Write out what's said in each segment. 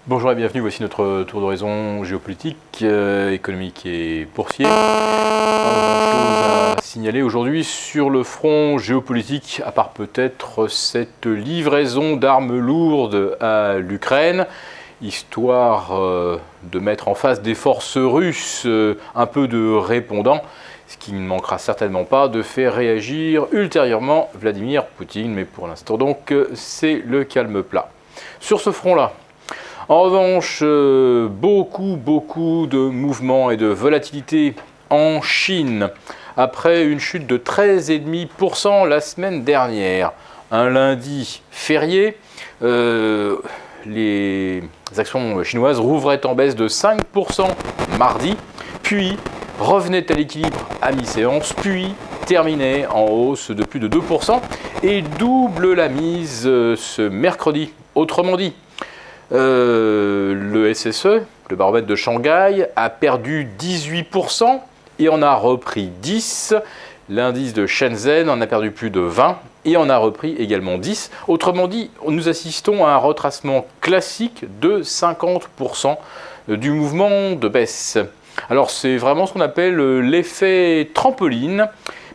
Bonjour et bienvenue, voici notre tour d'horizon géopolitique, économique et boursier. Pas grand-chose à signaler aujourd'hui sur le front géopolitique, à part peut-être cette livraison d'armes lourdes à l'Ukraine, histoire de mettre en face des forces russes un peu de répondants, ce qui ne manquera certainement pas de faire réagir ultérieurement Vladimir Poutine, mais pour l'instant donc c'est le calme plat. Sur ce front-là, en revanche, beaucoup de mouvements et de volatilité en Chine, après une chute de 13,5% la semaine dernière. Un lundi férié, les actions chinoises rouvraient en baisse de 5% mardi, puis revenaient à l'équilibre à mi-séance, puis terminaient en hausse de plus de 2% et double la mise ce mercredi. Autrement dit, le SSE, le baromètre de Shanghai, a perdu 18% et en a repris 10%. L'indice de Shenzhen en a perdu plus de 20% et en a repris également 10%. Autrement dit, nous assistons à un retracement classique de 50% du mouvement de baisse. Alors c'est vraiment ce qu'on appelle l'effet trampoline.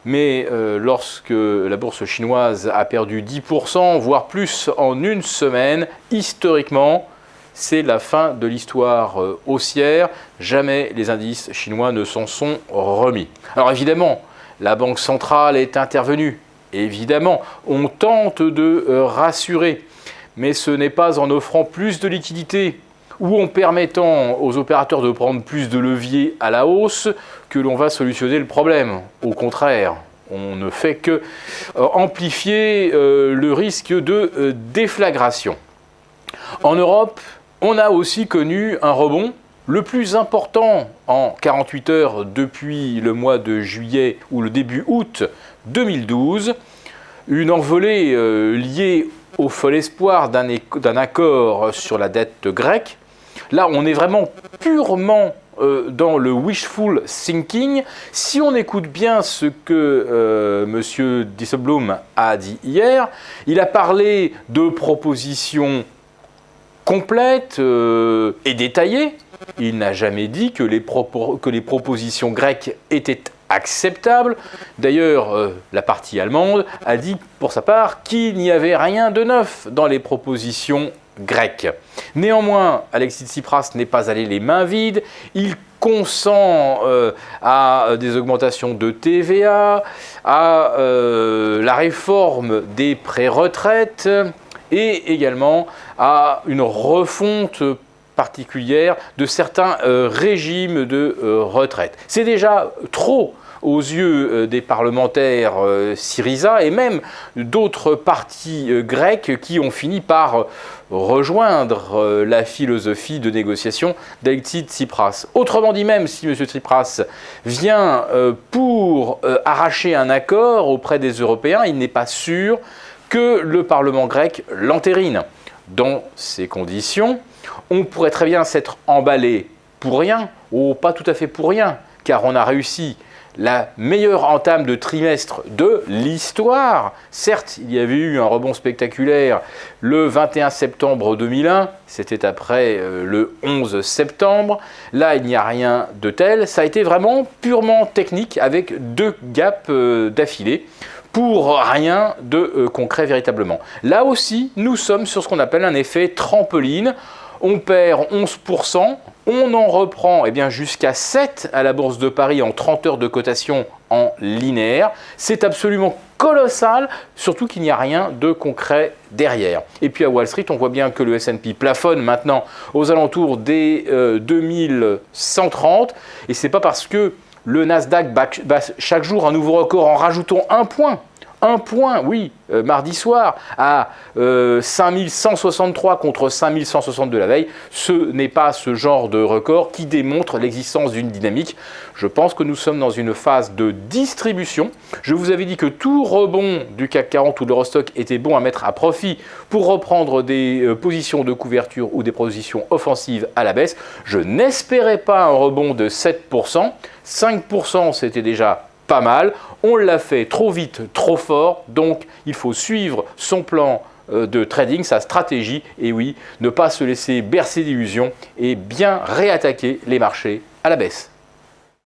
Mais lorsque la bourse chinoise a perdu 10%, voire plus en une semaine, historiquement, c'est la fin de l'histoire haussière. Jamais les indices chinois ne s'en sont remis. Alors évidemment, la Banque centrale est intervenue. Évidemment, on tente de rassurer. Mais ce n'est pas en offrant plus de liquidités ou en permettant aux opérateurs de prendre plus de levier à la hausse que l'on va solutionner le problème. Au contraire, on ne fait que amplifier le risque de déflagration. En Europe, on a aussi connu un rebond le plus important en 48 heures depuis le mois de juillet ou le début août 2012. Une envolée liée au fol espoir d'un accord sur la dette grecque. Là, on est vraiment purement dans le wishful thinking. Si on écoute bien ce que M. Dijsselbloem a dit hier, il a parlé de propositions complètes et détaillées. Il n'a jamais dit que les propositions grecques étaient acceptables. D'ailleurs, la partie allemande a dit pour sa part qu'il n'y avait rien de neuf dans les propositions grecques. Néanmoins, Alexis Tsipras n'est pas allé les mains vides. Il consent à des augmentations de TVA, à la réforme des pré-retraites et également à une refonte particulière de certains régimes de retraite. C'est déjà trop aux yeux des parlementaires Syriza et même d'autres partis grecs qui ont fini par rejoindre la philosophie de négociation d'Alexis Tsipras. Autrement dit, même si M. Tsipras vient pour arracher un accord auprès des Européens, il n'est pas sûr que le Parlement grec l'entérine. Dans ces conditions, on pourrait très bien s'être emballé pour rien, ou pas tout à fait pour rien, car on a réussi la meilleure entame de trimestre de l'histoire. Certes, il y avait eu un rebond spectaculaire le 21 septembre 2001, c'était après le 11 septembre. Là, il n'y a rien de tel. Ça a été vraiment purement technique avec deux gaps d'affilée, pour rien de concret véritablement. Là aussi, nous sommes sur ce qu'on appelle un effet trampoline. On perd 11%, on en reprend jusqu'à 7 à la Bourse de Paris en 30 heures de cotation en linéaire. C'est absolument colossal, surtout qu'il n'y a rien de concret derrière. Et puis à Wall Street, on voit bien que le S&P plafonne maintenant aux alentours des 2130. Et c'est pas parce que le Nasdaq bat chaque jour un nouveau record en rajoutant un point. Un point, oui, mardi soir, à 5163 contre 5160 de la veille. Ce n'est pas ce genre de record qui démontre l'existence d'une dynamique. Je pense que nous sommes dans une phase de distribution. Je vous avais dit que tout rebond du CAC 40 ou de l'Eurostock était bon à mettre à profit pour reprendre des positions de couverture ou des positions offensives à la baisse. Je n'espérais pas un rebond de 7%. 5%, c'était déjà pas mal. On l'a fait trop vite, trop fort, donc il faut suivre son plan de trading, sa stratégie. Et oui, ne pas se laisser bercer d'illusions et bien réattaquer les marchés à la baisse.